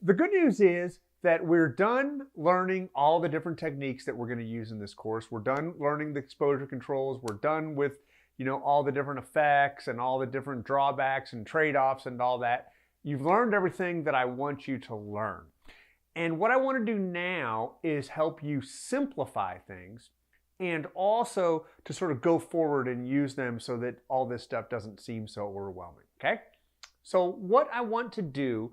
The good news is that we're done learning all the different techniques that we're going to use in this course. We're done learning the exposure controls. We're done with, all the different effects and all the different drawbacks and trade-offs and all that. You've learned everything that I want you to learn. And what I want to do now is help you simplify things and also to sort of go forward and use them so that all this stuff doesn't seem so overwhelming, okay? So what I want to do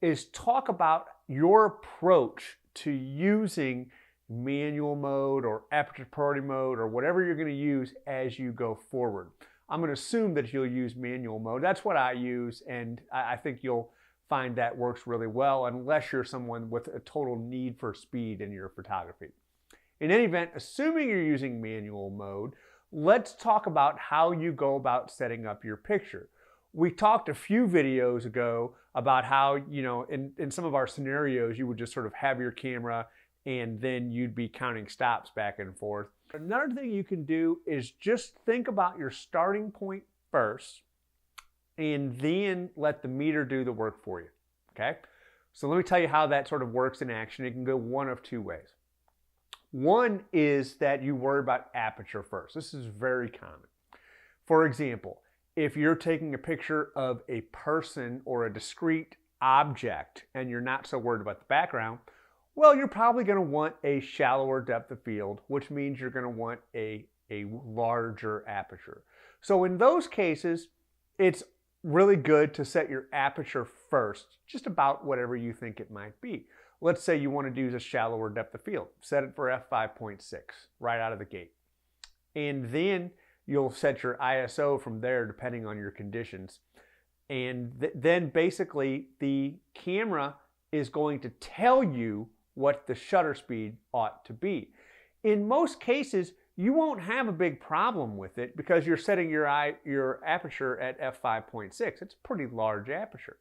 is talk about your approach to using manual mode or aperture priority mode or whatever you're going to use as you go forward. I'm going to assume that you'll use manual mode. That's what I use, and I think you'll find that works really well unless you're someone with a total need for speed in your photography. In any event, assuming you're using manual mode, let's talk about how you go about setting up your picture. We talked a few videos ago about how, in some of our scenarios, you would just sort of have your camera and then you'd be counting stops back and forth. Another thing you can do is just think about your starting point first and then let the meter do the work for you, okay? So let me tell you how that sort of works in action. It can go one of two ways. One is that you worry about aperture first. This is very common. For example, if you're taking a picture of a person or a discrete object and you're not so worried about the background, well, you're probably going to want a shallower depth of field, which means you're going to want a larger aperture. So in those cases, it's really good to set your aperture first, just about whatever you think it might be. Let's say you want to use a shallower depth of field. Set it for f5.6 right out of the gate. And then you'll set your ISO from there depending on your conditions. And then basically the camera is going to tell you what the shutter speed ought to be. In most cases, you won't have a big problem with it because you're setting your aperture at f5.6. It's a pretty large aperture.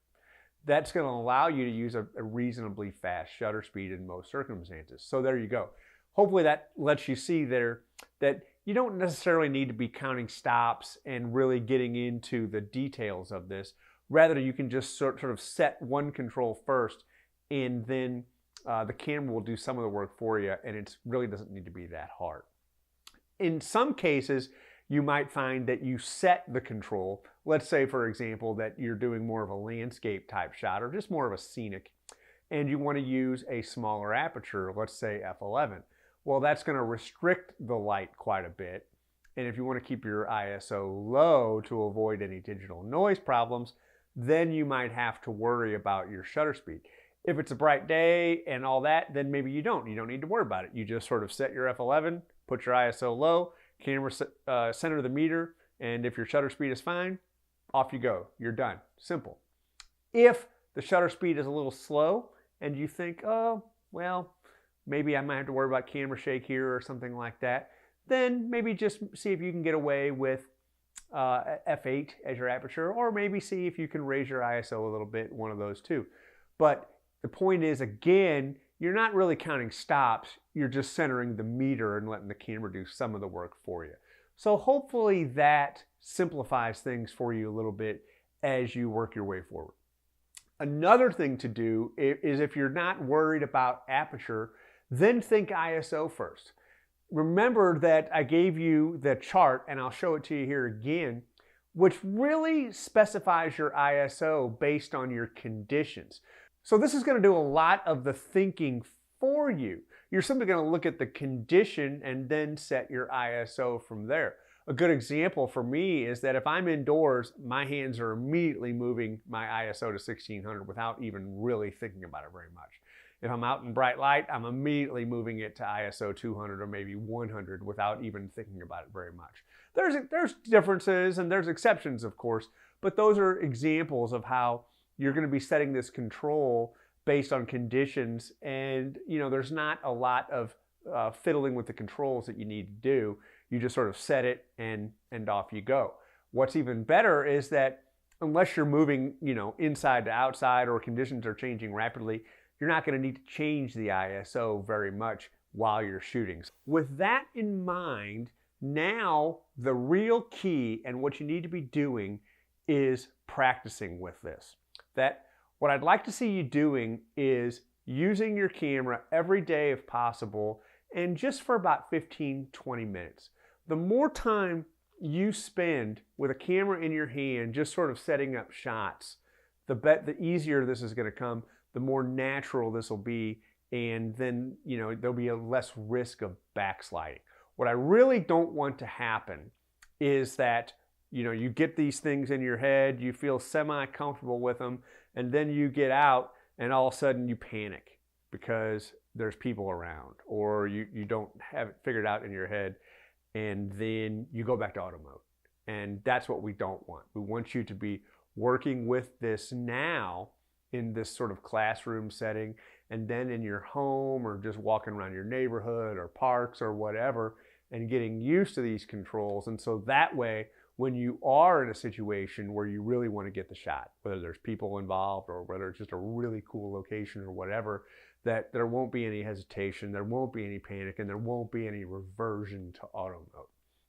That's going to allow you to use a reasonably fast shutter speed in most circumstances. So there you go. Hopefully that lets you see there that you don't necessarily need to be counting stops and really getting into the details of this. Rather, you can just sort of set one control first and then the camera will do some of the work for you, and it really doesn't need to be that hard. In some cases, you might find that you set the control. Let's say, for example, that you're doing more of a landscape type shot or just more of a scenic, and you want to use a smaller aperture, let's say f11. Well, that's going to restrict the light quite a bit. And if you want to keep your ISO low to avoid any digital noise problems, then you might have to worry about your shutter speed. If it's a bright day and all that, then maybe you don't need to worry about it. You just sort of set your f11, put your ISO low, camera center the meter, and if your shutter speed is fine, off you go. You're done. Simple. If the shutter speed is a little slow and you think, oh, well, maybe I might have to worry about camera shake here or something like that, then maybe just see if you can get away with f8 as your aperture, or maybe see if you can raise your ISO a little bit, one of those two. But the point is, again, you're not really counting stops. You're just centering the meter and letting the camera do some of the work for you. So hopefully that simplifies things for you a little bit as you work your way forward. Another thing to do is if you're not worried about aperture, then think ISO first. Remember that I gave you the chart, and I'll show it to you here again, which really specifies your ISO based on your conditions. So this is going to do a lot of the thinking for you. You're simply going to look at the condition and then set your ISO from there. A good example for me is that if I'm indoors, my hands are immediately moving my ISO to 1600 without even really thinking about it very much. If I'm out in bright light, I'm immediately moving it to ISO 200 or maybe 100 without even thinking about it very much. There's differences and there's exceptions, of course, but those are examples of how you're going to be setting this control based on conditions, and there's not a lot of fiddling with the controls that you need to do. You just sort of set it and off you go. What's even better is that unless you're moving inside to outside or conditions are changing rapidly, you're not going to need to change the ISO very much while you're shooting. With that in mind, now the real key and what you need to be doing is practicing with this. That What I'd like to see you doing is using your camera every day if possible, and just for about 15-20 minutes. The more time you spend with a camera in your hand just sort of setting up shots, the easier this is going to come, the more natural this will be, and then there'll be a less risk of backsliding. What I really don't want to happen is that you get these things in your head, you feel semi-comfortable with them, and then you get out and all of a sudden you panic because there's people around, or you don't have it figured out in your head, and then you go back to auto mode. And that's what we don't want. We want you to be working with this now in this sort of classroom setting, and then in your home or just walking around your neighborhood or parks or whatever, and getting used to these controls. And so that way, when you are in a situation where you really want to get the shot, whether there's people involved or whether it's just a really cool location or whatever, that there won't be any hesitation, there won't be any panic, and there won't be any reversion to auto mode.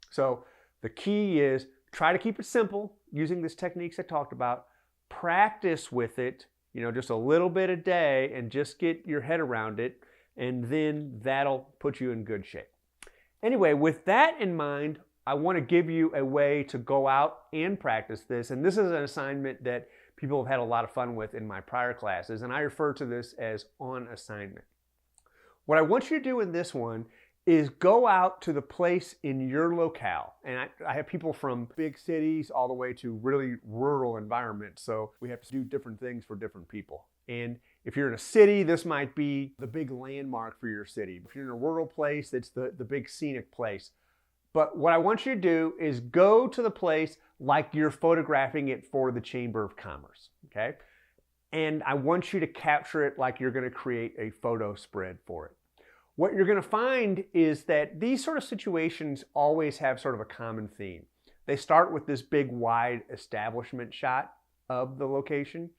So the key is try to keep it simple using these techniques I talked about. Practice with it, just a little bit a day, and just get your head around it, and then that'll put you in good shape. Anyway, with that in mind, I want to give you a way to go out and practice this. And this is an assignment that people have had a lot of fun with in my prior classes, and I refer to this as on assignment. What I want you to do in this one is go out to the place in your locale. And I have people from big cities all the way to really rural environments, so we have to do different things for different people. And if you're in a city, this might be the big landmark for your city. If you're in a rural place, it's the big scenic place. But what I want you to do is go to the place like you're photographing it for the Chamber of Commerce, okay? And I want you to capture it like you're going to create a photo spread for it. What you're going to find is that these sort of situations always have sort of a common theme. They start with this big wide establishment shot of the location,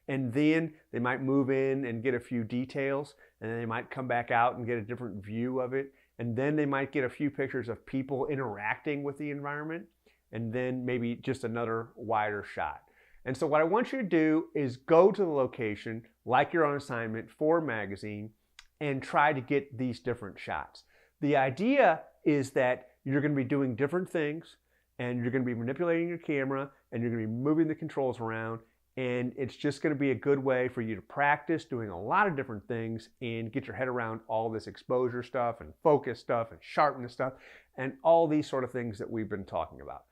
and then they might move in and get a few details, and then they might come back out and get a different view of it. And then they might get a few pictures of people interacting with the environment, and then maybe just another wider shot. And so what I want you to do is go to the location like you're on assignment for a magazine and try to get these different shots. The idea is that you're going to be doing different things, and you're going to be manipulating your camera, and you're going to be moving the controls around, and it's just going to be a good way for you to practice doing a lot of different things and get your head around all this exposure stuff and focus stuff and sharpness stuff and all these sort of things that we've been talking about.